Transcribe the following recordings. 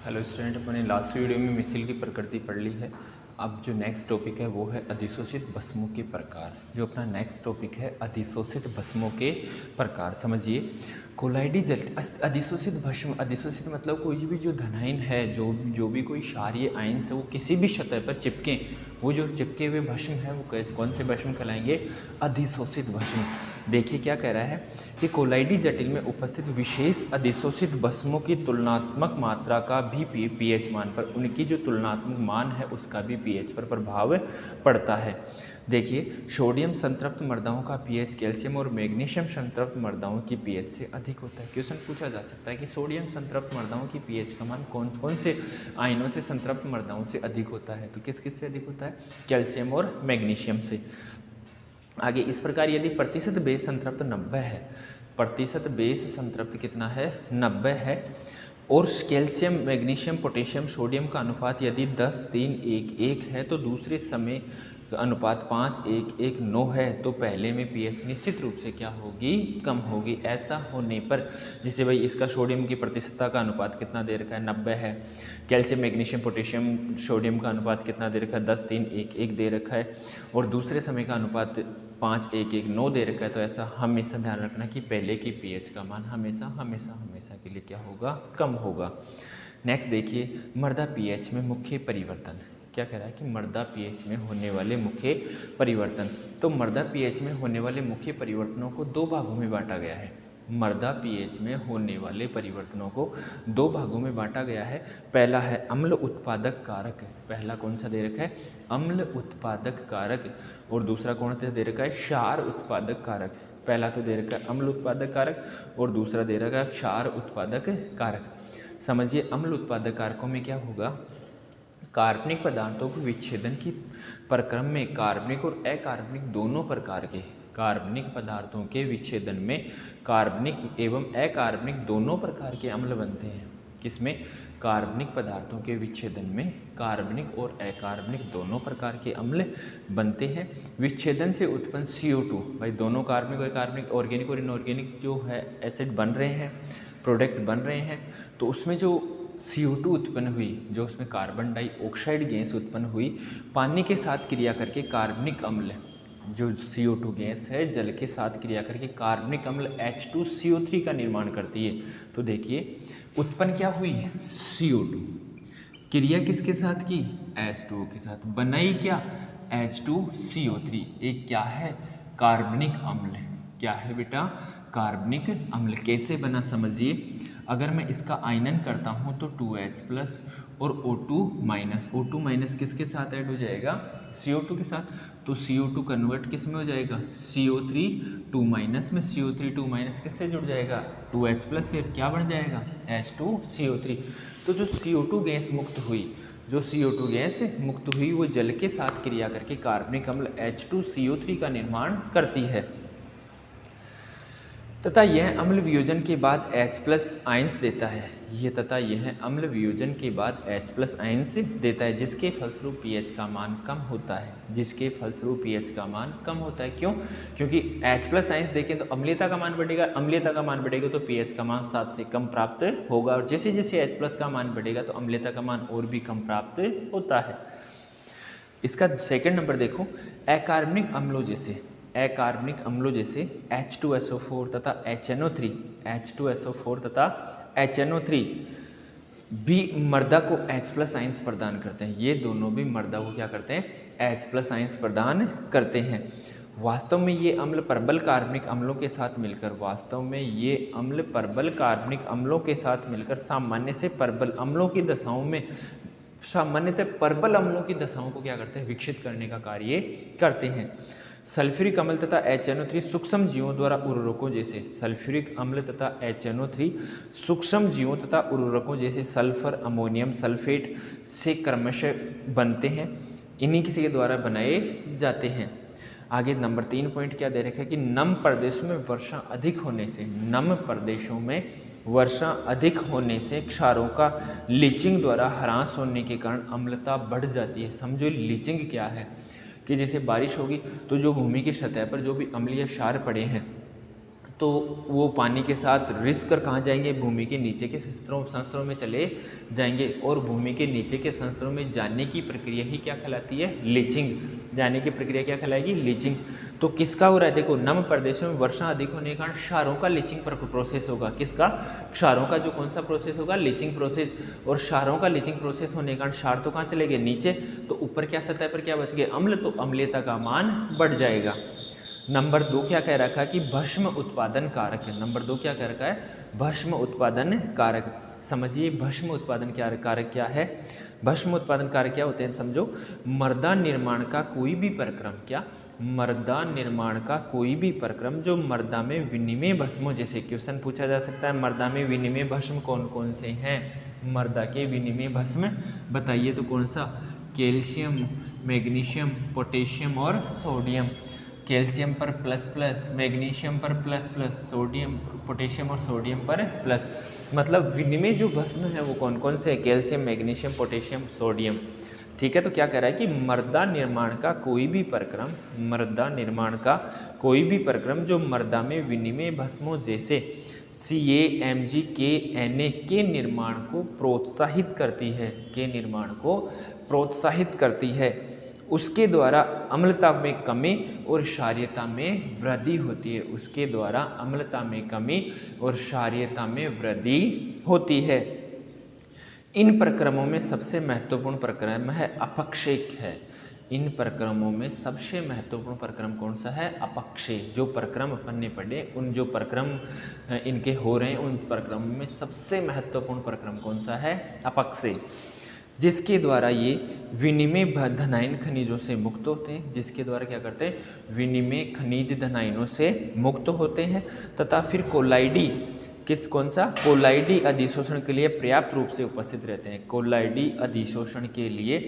Hello student, अपने last video में missile की प्रकृति पढ़ ली है। अब जो नेक्स्ट टॉपिक है वो है अधिशोषित भस्मों के प्रकार। जो अपना नेक्स्ट टॉपिक है अधिशोषित भस्मों के प्रकार, समझिए। कोलाइडी जल अधिशोषित भस्म, अधिशोषित मतलब कोई भी जो धनायन है, जो भी कोई क्षारीय आयन है वो किसी भी सतह पर चिपके, वो जो चिपके हुए भस्म है वो कौन से भस्म कहलाएंगे? अधिशोषित भस्म। देखिए क्या कह रहा है कि कोलाइडी जटिल में उपस्थित विशेष अधिशोषित भस्मों की तुलनात्मक मात्रा का भी पीएच मान पर, उनकी जो तुलनात्मक मान है उसका भी पीएच पर प्रभाव पड़ता है। देखिए, सोडियम संतृप्त मृदाओं का पीएच कैल्शियम और मैग्नीशियम संतृप्त मृदाओं की पीएच से अधिक होता है। क्वेश्चन पूछा जा सकता है कि सोडियम संतृप्त मृदाओं की पीएच का मान कौन कौन से आयनों से संतृप्त मृदाओं से अधिक होता है? तो किस किस से अधिक होता है? कैल्शियम और मैग्नीशियम से। आगे इस प्रकार यदि प्रतिशत बेस संतृप्त 90 है, प्रतिशत बेस संतृप्त कितना है? 90 है, और कैल्शियम मैग्नीशियम पोटेशियम सोडियम का अनुपात यदि 10 3 1 1 है, तो दूसरे समय अनुपात 5 1 1 9 है, तो पहले में पीएच निश्चित रूप से क्या होगी? कम होगी। ऐसा होने पर जैसे भाई इसका सोडियम की प्रतिशतता का अनुपात कितना दे रखा है? 90 है। कैल्शियम मैग्नीशियम पोटेशियम सोडियम का अनुपात कितना दे रखा है? 10 3 1 1 दे रखा है, और दूसरे समय का अनुपात 5 1 1 9 दे रखा है। तो ऐसा हमेशा ध्यान रखना कि पहले की पीएच का मान हमेशा हमेशा हमेशा के लिए क्या होगा? कम होगा। नेक्स्ट देखिए, मृदा पीएच में मुख्य परिवर्तन। क्या कह रहा है कि मृदा पीएच में होने वाले मुख्य परिवर्तन। तो मृदा पीएच में होने वाले मुख्य परिवर्तनों को दो भागों में बांटा गया है। मृदा पीएच में होने वाले परिवर्तनों को दो भागों में बांटा गया है। पहला है अम्ल उत्पादक कारक। पहला कौन सा दे रखा है? अम्ल उत्पादक कारक। और दूसरा कौन सा दे रखा है? क्षार उत्पादक कारक। पहला तो दे रखा है अम्ल उत्पादक कारक, और दूसरा दे रखा है क्षार उत्पादक कारक। समझिए, अम्ल उत्पादक कारकों में क्या होगा? कार्बनिक पदार्थों के विच्छेदन की प्रक्रम में कार्बनिक और अकार्बनिक दोनों प्रकार के, कार्बनिक पदार्थों के विच्छेदन में कार्बनिक एवं अकार्बनिक दोनों प्रकार के अम्ल बनते हैं। किसमें? कार्बनिक पदार्थों के विच्छेदन में कार्बनिक और अकार्बनिक दोनों प्रकार के अम्ल बनते हैं। विच्छेदन से उत्पन्न CO2, भाई दोनों कार्बनिक और अकार्बनिक, ऑर्गेनिक और इनऑर्गेनिक जो है एसिड बन रहे हैं, प्रोडक्ट बन रहे हैं, तो उसमें जो CO2 उत्पन्न हुई, जो उसमें कार्बन डाइऑक्साइड गैस उत्पन्न हुई, पानी के साथ क्रिया करके कार्बनिक अम्ल, जो CO2 गैस है जल के साथ क्रिया करके कार्बनिक अम्ल H2CO3 का निर्माण करती है। तो देखिए, उत्पन्न क्या हुई? CO2। क्रिया किसके साथ की? H2O के साथ। बनाई क्या? H2CO3। एक क्या है? कार्बनिक अम्ल। क्या है बेटा? कार्बनिक अम्ल। कैसे बना समझिए। अगर मैं इसका आयनन करता हूँ तो 2H प्लस और O2 माइनस, O2 माइनस किसके साथ ऐड हो जाएगा? CO2 के साथ। तो CO2 कन्वर्ट किस में हो जाएगा? CO3 2 माइनस में, CO3 2 माइनस किससे जुड़ जाएगा? 2H प्लस से। क्या बन जाएगा? H2CO3। तो जो CO2 गैस मुक्त हुई, जो CO2 गैस मुक्त हुई वो जल के साथ क्रिया करके कार्बनिक अम्ल H2CO3 का निर्माण करती है, तथा यह अम्ल वियोजन के बाद H प्लस आयंस देता है। तथा यह अम्ल वियोजन के बाद H प्लस आयंस देता है, जिसके फलस्वरूप pH का मान कम होता है। जिसके फलस्वरूप pH का मान कम होता है। क्यों? क्योंकि H प्लस आयंस देखें तो अम्लीयता का मान बढ़ेगा, अम्लीयता का मान बढ़ेगा तो pH का मान 7 से कम प्राप्त होगा, और जैसे जैसे H प्लस का मान बढ़ेगा तो अम्लीयता का मान और भी कम प्राप्त होता है। इसका सेकंड नंबर देखो, अकार्बनिक अम्लों जैसे H2SO4 तथा H2SO4 तथा HNO3 भी मृदा को H प्लस आयंस प्रदान करते हैं। ये दोनों भी मृदा को क्या करते हैं? H प्लस आयंस प्रदान करते हैं। वास्तव में ये अम्ल प्रबल कार्बनिक अम्लों के साथ मिलकर सामान्य से प्रबल अम्लों की दशाओं में, सामान्यतः प्रबल अम्लों की दशाओं को क्या करते हैं? विकसित करने का कार्य करते हैं। सल्फ्यूरिक अम्ल तथा HNO3 सूक्ष्म जीवों द्वारा उर्वरकों जैसे, सल्फ्यूरिक अम्ल तथा HNO3 सूक्ष्म जीवों तथा उर्वरकों जैसे सल्फर, अमोनियम सल्फेट से क्रमशः बनते हैं। इन्हीं के द्वारा बनाए जाते हैं। आगे नंबर 3 पॉइंट क्या दे रखा है कि नम प्रदेशों में वर्षा अधिक होने से क्षारों का लीचिंग द्वारा ह्रास होने के कारण अम्लता बढ़ जाती है। समझो लीचिंग क्या है कि जैसे बारिश होगी तो जो भूमि की सतह पर जो भी अम्लीय क्षार पड़े हैं तो वो पानी के साथ रिस कर कहाँ जाएंगे, भूमि के नीचे के संस्तरों में चले जाएंगे, और भूमि के नीचे के संस्तरों में जाने की प्रक्रिया ही क्या कहलाती है, लीचिंग। जाने की प्रक्रिया क्या कहलाएगी, लीचिंग। तो किसका हो रहा है, देखो नम प्रदेशों में वर्षा अधिक होने के कारण क्षारों का लीचिंग प्रोसेस होगा। किसका, क्षारों का जो कौन सा प्रोसेस होगा, लीचिंग प्रोसेस। और क्षारों का लीचिंग प्रोसेस होने के कारण क्षार तो कहाँ चले गए, नीचे, तो ऊपर क्या सतह पर क्या बच गए, अम्ल, तो अम्लीयता का मान बढ़ जाएगा। नंबर 2 क्या कह रखा है कि भस्म उत्पादन कारक है। नंबर 2 क्या कह रखा है, भस्म उत्पादन कारक। समझिए भस्म उत्पादन कारक क्या है। भस्म उत्पादन कारक क्या होते हैं समझो, मृदा निर्माण का कोई भी प्रक्रम, क्या, मृदा निर्माण का कोई भी प्रक्रम जो मृदा में विनिमय भस्मों, जैसे क्वेश्चन पूछा जा सकता है मृदा में विनिमय भस्म कौन कौन से हैं, मृदा के विनिमय भस्म बताइए, तो कौन सा, कैल्शियम, मैग्नीशियम, पोटेशियम और सोडियम। कैल्शियम पर प्लस प्लस, मैग्नीशियम पर प्लस प्लस, सोडियम, पोटेशियम और सोडियम पर प्लस, मतलब विनिमय जो भस्म है वो कौन कौन से, कैल्शियम, मैग्नीशियम, पोटेशियम, सोडियम। ठीक है, तो क्या कह रहा है कि मृदा निर्माण का कोई भी प्रक्रम, मृदा निर्माण का कोई भी प्रक्रम जो मृदा में विनिमय भस्मों जैसे CaMg, Na के निर्माण को प्रोत्साहित करती है, के निर्माण को प्रोत्साहित करती है, उसके द्वारा अम्लता में कमी और क्षारीयता में वृद्धि होती है। उसके द्वारा अम्लता में कमी और क्षारीयता में वृद्धि होती है। इन प्रक्रमों में सबसे महत्वपूर्ण प्रक्रम है अपक्षय है। इन प्रक्रमों में सबसे महत्वपूर्ण प्रक्रम कौन सा है, अपक्षय। जो प्रक्रम अपन ने पढ़े, उन जो प्रक्रम इनके हो रहे हैं, उन प्रक्रमों में सबसे महत्वपूर्ण प्रक्रम कौन सा है, अपक्षय, जिसके द्वारा ये विनिमय धनायन खनिजों से मुक्त होते हैं, जिसके द्वारा क्या करते हैं, विनिमय खनिज धनायनों से मुक्त होते हैं, तथा फिर कोलाइडी, कौन सा, कोलाइडी अधिशोषण के लिए पर्याप्त रूप से उपस्थित रहते हैं। कोलाइडी अधिशोषण के लिए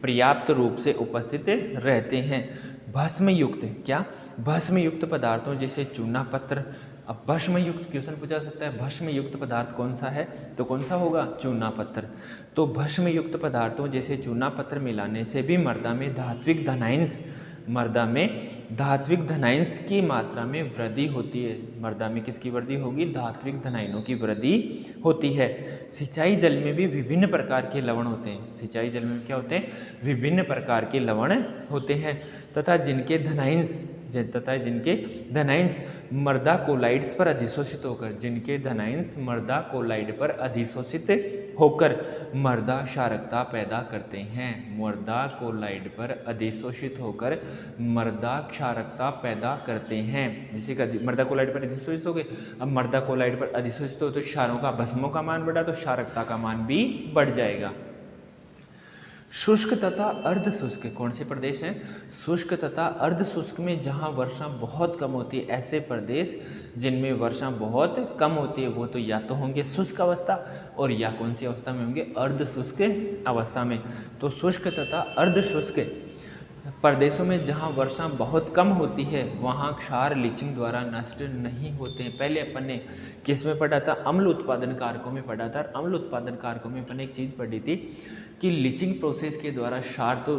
पर्याप्त रूप से उपस्थित रहते हैं। भस्म युक्त, क्या, भस्म युक्त पदार्थों जैसे चूना पत्र। अब भस्म युक्त क्वेश्चन पूछा सकता है, भस्म युक्त पदार्थ कौन सा है, तो कौन सा होगा, चूना पत्थर। तो भस्म युक्त पदार्थों जैसे चूना पत्थर मिलाने से भी मृदा में धात्विक धनायंश, मृदा में धात्विक धनायंश की मात्रा में वृद्धि होती है। मृदा में किसकी वृद्धि होगी, धात्विक धनायनों की वृद्धि होती है। सिंचाई जल में भी विभिन्न प्रकार के लवण होते हैं। सिंचाई जल में क्या होते हैं, विभिन्न प्रकार के लवण होते हैं, तथा जिनके धनायंश मृदा कोलाइड्स पर अधिशोषित होकर, जिनके धनायंश मृदा कोलाइड पर अधिशोषित होकर मृदा क्षारकता पैदा करते हैं। मृदा कोलाइड पर अधिशोषित होकर मृदा क्षारकता पैदा करते हैं। जैसे मृदा कोलाइड पर अधिशोषित हो गए, अब मृदा कोलाइड पर अधिशोषित हो तो क्षारों का, भस्मों का मान बढ़ा तो क्षारकता का मान भी बढ़ जाएगा। शुष्क तथा अर्ध शुष्क कौन से प्रदेश हैं, शुष्क तथा अर्ध शुष्क में जहाँ वर्षा बहुत कम होती है, ऐसे प्रदेश जिनमें वर्षा बहुत कम होती है वो तो या तो होंगे शुष्क अवस्था, और या कौन सी अवस्था में होंगे, अर्ध शुष्क अवस्था में। तो शुष्क तथा अर्ध शुष्क प्रदेशों में जहाँ वर्षा बहुत कम होती है वहाँ क्षार लीचिंग द्वारा नष्ट नहीं होते हैं। पहले अपन ने किस में पढ़ा था, अम्ल उत्पादन कारकों में पढ़ा था। अम्ल उत्पादन कारकों में अपन ने एक चीज़ पढ़ी थी कि लीचिंग प्रोसेस के द्वारा क्षार तो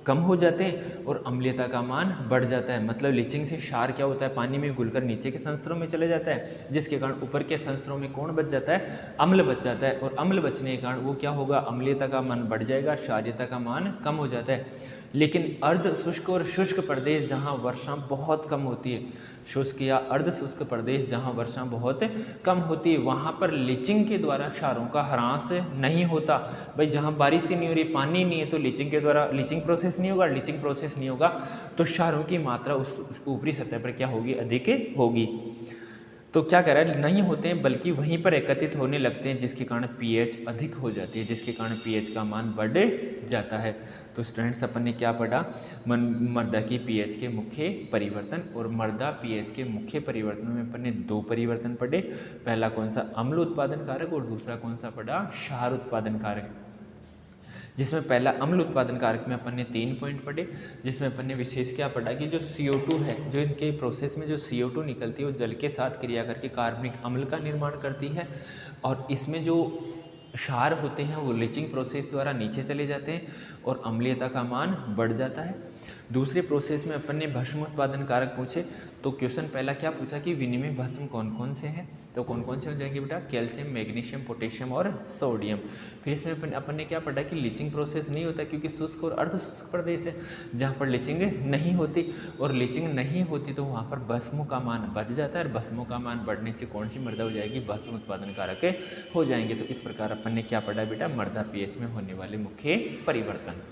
कम हो जाते हैं और अम्लीयता का मान बढ़ जाता है। मतलब लीचिंग से क्षार क्या होता है, पानी में घुलकर नीचे के संस्तरों में चले जाता है, जिसके कारण ऊपर के संस्तरों में कौन बच जाता है, अम्ल बच जाता है। और अम्ल बचने के कारण वो क्या होगा, अम्लीयता का मान बढ़ जाएगा, क्षारीयता का मान कम हो जाता है। लेकिन अर्ध शुष्क और शुष्क प्रदेश जहाँ वर्षा बहुत कम होती है, शुष्क या अर्ध शुष्क प्रदेश जहाँ वर्षा बहुत कम होती है वहाँ पर लीचिंग के द्वारा क्षारों का ह्रास नहीं होता। भाई जहाँ बारिश ही नहीं हो रही, पानी नहीं है, तो लीचिंग के द्वारा लीचिंग प्रोसेस नहीं होगा, लीचिंग प्रोसेस नहीं होगा तो क्षारों की मात्रा उस ऊपरी सतह पर क्या होगी, अधिक होगी। तो क्या कह रहा है, नहीं होते हैं बल्कि वहीं पर एकत्रित होने लगते हैं, जिसके कारण पीएच अधिक हो जाती है, जिसके कारण पीएच का मान बढ़ जाता है। तो स्टूडेंट्स अपन ने क्या पढ़ा, मृदा की पीएच के मुख्य परिवर्तन, और मृदा पीएच के मुख्य परिवर्तन में अपन ने 2 परिवर्तन पढ़े। पहला कौन सा, अम्ल उत्पादन कारक, और दूसरा कौन सा पढ़ा, क्षार उत्पादन कारक। जिसमें पहला अम्ल उत्पादन कारक में अपन ने 3 पॉइंट पढ़े, जिसमें अपन ने विशेष क्या पढ़ा कि जो CO2 है, जो इनके प्रोसेस में जो CO2 निकलती है वो जल के साथ क्रिया करके कार्बनिक अम्ल का निर्माण करती है, और इसमें जो क्षार होते हैं वो लीचिंग प्रोसेस द्वारा नीचे चले जाते हैं और अम्लीयता का मान बढ़ जाता है। दूसरे प्रोसेस में अपन ने भस्म उत्पादन कारक पूछे, तो क्वेश्चन पहला क्या पूछा कि विनिमय भस्म कौन कौन से हैं, तो कौन कौन से हो जाएंगे बेटा, कैल्शियम, मैग्नीशियम, पोटेशियम और सोडियम। फिर इसमें अपन ने क्या पढ़ा कि लीचिंग प्रोसेस नहीं होता क्योंकि शुष्क और अर्ध शुष्क प्रदेश है जहाँ पर लीचिंग नहीं होती, और लीचिंग नहीं होती तो वहाँ पर भस्मों का मान बढ़ जाता है, और भस्मों का मान बढ़ने से कौन सी मृदा हो जाएगी, भस्म उत्पादन कारक हो जाएंगे। तो इस प्रकार अपन ने क्या पढ़ा बेटा, मृदा पीएच में होने वाले मुख्य परिवर्तन।